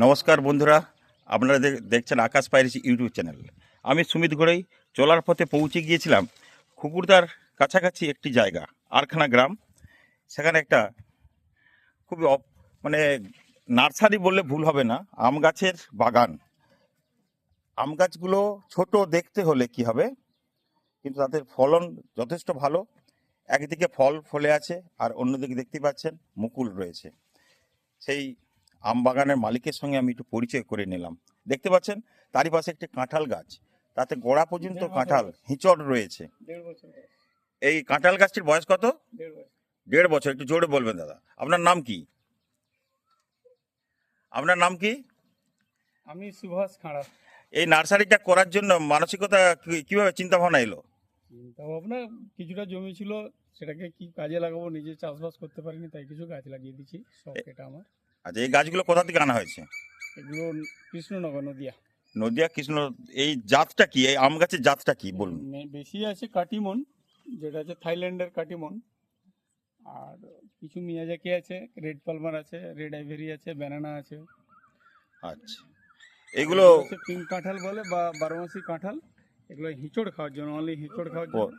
নমস্কার বন্ধুরা, আপনারা দেখছেন আকাশ পাইরেছি ইউটিউব চ্যানেল। আমি সুমিত ঘোড়াই চলার পথে পৌঁছে গিয়েছিলাম খুকুরদার কাছাকাছি একটি জায়গা, আরখানা গ্রাম। সেখানে একটা খুবই মানে নার্সারি বললে ভুল হবে না, আম গাছের বাগান। আম গাছগুলো ছোট দেখতে হলে কি হবে, কিন্তু তাদের ফলন যথেষ্ট ভালো। একদিকে ফল ফলে আছে আর অন্যদিকে দেখতে পাচ্ছেন মুকুল রয়েছে। সেই আম বাগানের মালিকের সঙ্গে আমি একটু পরিচয় করে নিলাম। দেখতে পাচ্ছেন তারই পাশে একটি কাঁঠাল গাছ, তাতে গোড়া পর্যন্ত কাঁঠাল হিঁচড় রয়েছে। এই কাঁঠাল গাছটির বয়স কত? 1.5 বছর। একটু জোরে বলবেন দাদা। আপনার নাম কি? আপনার নাম কি? আমি সুভাষ খাঁড়া। এই নার্সারিটা করার জন্য মানসিকতা কিভাবে চিন্তা ভাবনা এলো? চিন্তা ভাবনা, কিছুটা জমি ছিল, সেটাকে কি কাজে লাগাবো, নিজে চাষবাস করতে পারিনি, তাই কিছু গাছ লাগিয়ে দিচ্ছি। শখ এটা আমার। আচ্ছা, এই গাছগুলো কোথা থেকে আনা হয়েছে? এগুলো কৃষ্ণনগর, নদিয়া। নদিয়া কৃষ্ণ। এই জাতটা কি, এই আম গাছের জাতটা কি বলুন? বেশি আছে কাটিমন, যেটা আছে থাইল্যান্ডের কাটিমন। আর কিছু মিয়াজাকি আছে, রেড পালমার আছে, রেড আইভেরি আছে, ব্যানানা আছে। আচ্ছা, এগুলো পিঙ্ক কাঁঠাল বলে বা বারোমাসি কাঁঠাল। এগুলো হিঁচড় খাওয়ার জন্য, অনলি হিঁচড় খাওয়ার জন্য।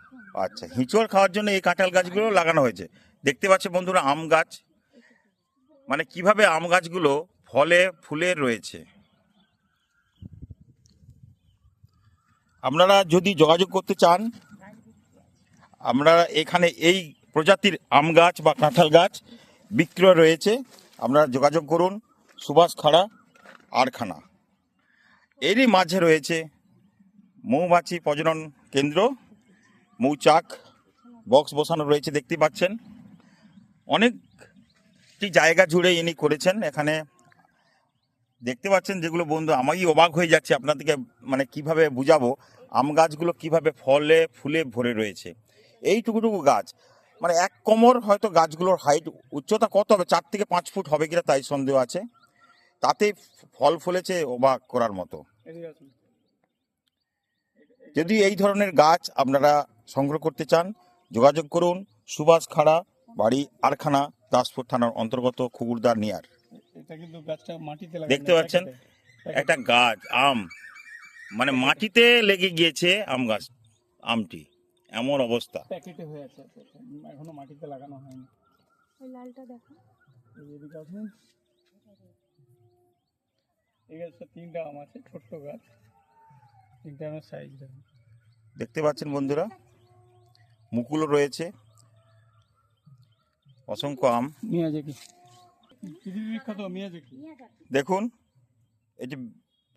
আচ্ছা, হিঁচড় খাওয়ার জন্য এই কাঁঠাল গাছগুলো লাগানো হয়েছে। দেখতে পাচ্ছেন বন্ধুরা, আম গাছ, মানে কিভাবে আম গাছগুলো ফলে ফুলে রয়েছে। আপনারা যদি যোগাযোগ করতে চান, আপনারা এখানে এই প্রজাতির আম গাছ বা কাঁঠাল গাছ বিক্রয় রয়েছে, আপনারা যোগাযোগ করুন। সুভাষ খাড়া আরখানা। এরই মাঝে রয়েছে মৌমাছি প্রজনন কেন্দ্র, মৌচাক বক্স বসানো রয়েছে। দেখতে পাচ্ছেন অনেকটি জায়গা জুড়ে ইনি করেছেন। এখানে দেখতে পাচ্ছেন যেগুলো, বন্ধু আমি অবাক হয়ে যাচ্ছি আপনাদেরকে, মানে কিভাবে বুঝাবো আম গাছগুলো কিভাবে ফলে ফুলে ভরে রয়েছে। এইটুকুটুকু গাছ, মানে 1 কোমর হয়তো গাছগুলোর হাইট, উচ্চতা কত হবে, 4 থেকে 5 ফুট হবে কিনা তাই সন্দেহ আছে। তাতে ফল ফলেছে অবাক করার মতো। যদি এই ধরনের গাছ আপনারা সংগ্রহ করতে চান, যোগাযোগ করুন। সুভাষ খাড়া, বাড়ি আরখানা, দাসপুর থানার অন্তর্গত খুকুরদার নিয়ার। এটা কিন্তু গাছটা মাটিতে দেখতে পাচ্ছেন একটা গাছ আম, মানে মাটিতে লেগে গিয়েছে আম গাছ, আমটি এমন অবস্থা। প্যাকেটে হয়ে আছে, এখনো মাটিতে লাগানো হয়নি। ওই লালটা দেখো। এদিকে আসুন। এই গাছটা 3টা আম আছে, ছোট্ট গাছ, 3টা আমের সাইজ দেখুন। দেখতে পাচ্ছেন বন্ধুরা, মুকুলও রয়েছে, অসংখ্য আম। মিয়াজাকি, পৃথিবী বিখ্যাত মিয়াজাকি। দেখুন, এটি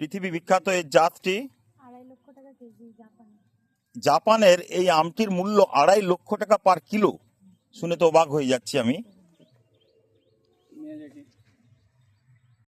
পৃথিবী বিখ্যাত এই জাতটি। 2.5 লক্ষ টাকা কেজি জাপানে। জাপানের এই আমটির মূল্য 2.5 লক্ষ টাকা পার কিলো। শুনে তো অবাক হয়ে যাচ্ছি আমি।